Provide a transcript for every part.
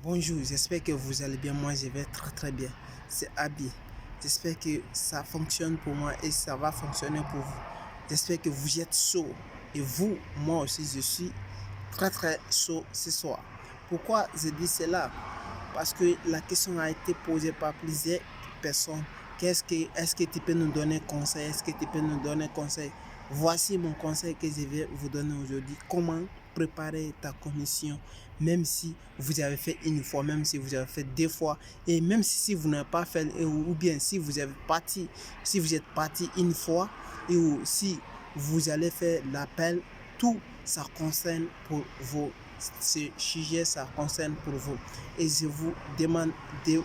Bonjour, j'espère que vous allez bien. Moi, je vais très bien. C'est Abi. J'espère que ça fonctionne pour moi et ça va fonctionner pour vous. J'espère que vous êtes chaud. Et vous, moi aussi, je suis très chaud ce soir. Pourquoi je dis cela? Parce que la question a été posée par plusieurs personnes. Est-ce que tu peux nous donner conseil? Est-ce que tu peux nous donner conseil? Voici mon conseil que je vais vous donner aujourd'hui. Comment préparer ta commission, même si vous avez fait une fois, même si vous avez fait deux fois, et même si vous n'avez pas fait, ou bien si vous êtes parti une fois, ou si vous allez faire l'appel, tout ça concerne pour vous. Ce sujet, ça concerne pour vous. Et je vous demande de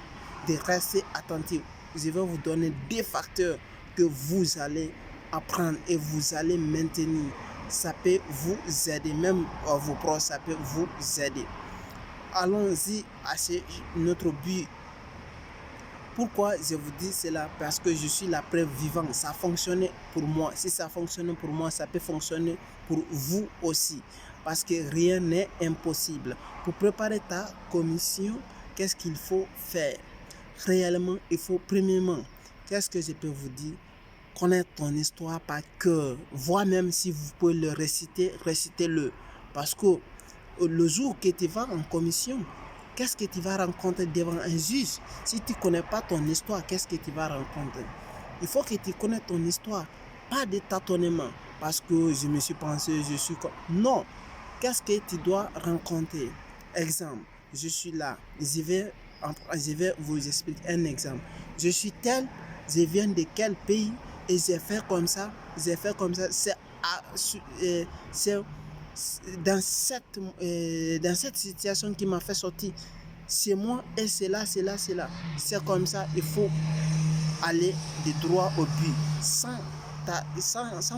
rester attentif. Je vais vous donner des facteurs que vous allez apprendre et vous allez maintenir. Ça peut vous aider, même vos proches, ça peut vous aider. Allons-y à notre but. Pourquoi je vous dis cela? Parce que je suis la preuve vivante. Ça a fonctionné pour moi. Si ça fonctionne pour moi, ça peut fonctionner pour vous aussi. Parce que rien n'est impossible. Pour préparer ta commission, qu'est-ce qu'il faut faire? Réellement, il faut premièrement, qu'est-ce que je peux vous dire? Connaître ton histoire par cœur. Voire même si vous pouvez le réciter, récitez-le. Parce que le jour que tu vas en commission, qu'est-ce que tu vas rencontrer devant un juge? Si tu ne connais pas ton histoire, qu'est-ce que tu vas rencontrer? Il faut que tu connaisses ton histoire, pas de tâtonnement. Parce que je me suis pensé, je suis comme... Non, qu'est-ce que tu dois rencontrer? Exemple, je suis là, je vais vous expliquer un exemple. Je suis tel, je viens de quel pays et j'ai fait comme ça. C'est dans cette situation qui m'a fait sortir. C'est moi et c'est là. C'est comme ça, il faut aller de droit au but, sans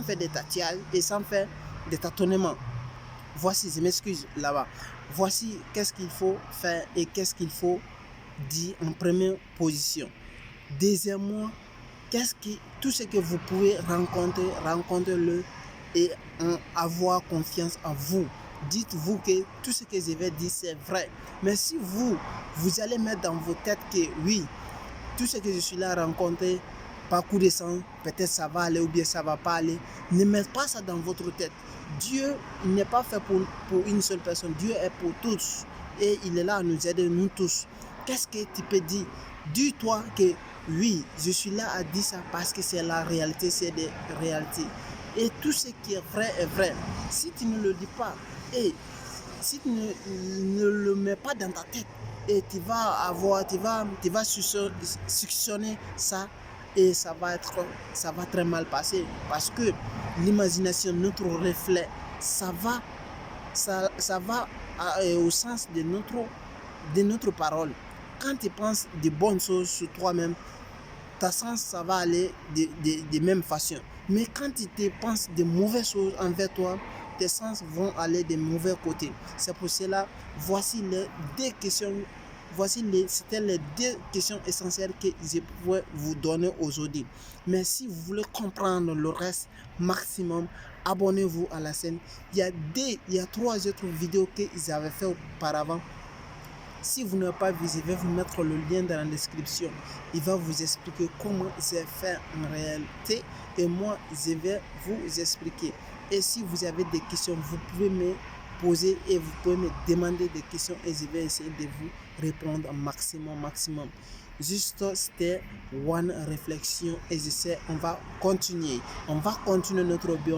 faire de tatillage et sans faire de tâtonnement. Voici, je m'excuse là-bas. Voici qu'est-ce qu'il faut faire et qu'est-ce qu'il faut dire en première position. Deuxièmement, tout ce que vous pouvez rencontrez-le et avoir confiance en vous. Dites-vous que tout ce que je vais dire, c'est vrai. Mais si vous allez mettre dans vos têtes que oui, tout ce que je suis là à rencontrer, par coup de sang, peut-être ça va aller ou bien ça va pas aller. Ne mettez pas ça dans votre tête. Dieu n'est pas fait pour une seule personne. Dieu est pour tous. Et il est là à nous aider, nous tous. Qu'est-ce que tu peux dire? Dis-toi que oui, je suis là à dire ça parce que c'est la réalité, c'est des réalités. Et tout ce qui est vrai est vrai. Si tu ne le dis pas, et si tu ne le mets pas dans ta tête, et tu vas suctionner ça et ça va très mal passer parce que l'imagination, notre reflet, ça va au sens de notre parole. Quand tu penses de bonnes choses sur toi-même, ta sens ça va aller de même façon. Mais quand tu te penses de mauvaises choses envers toi, tes sens vont aller de mauvais côtés. C'est pour cela, c'était les deux questions essentielles que je pouvais vous donner aujourd'hui. Mais si vous voulez comprendre le reste maximum, abonnez-vous à la chaîne. Il y a 3 autres vidéos que j'avais fait auparavant. Si vous n'avez pas vu, je vais vous mettre le lien dans la description. Il va vous expliquer comment c'est fait en réalité et moi, je vais vous expliquer. Et si vous avez des questions, vous pouvez me poser et vous pouvez me demander des questions et je vais essayer de vous répondre au maximum. Juste, c'était une réflexion et je sais, on va continuer notre vie,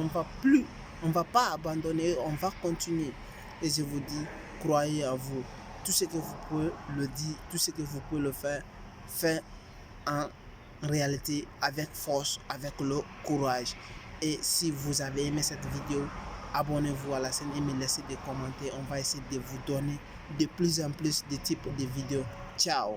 on va pas abandonner, on va continuer. Et je vous dis, croyez à vous. Tout ce que vous pouvez le dire, tout ce que vous pouvez le faire, faites en réalité avec force, avec le courage. Et si vous avez aimé cette vidéo, abonnez-vous à la chaîne et me laissez des commentaires. On va essayer de vous donner de plus en plus de types de vidéos. Ciao!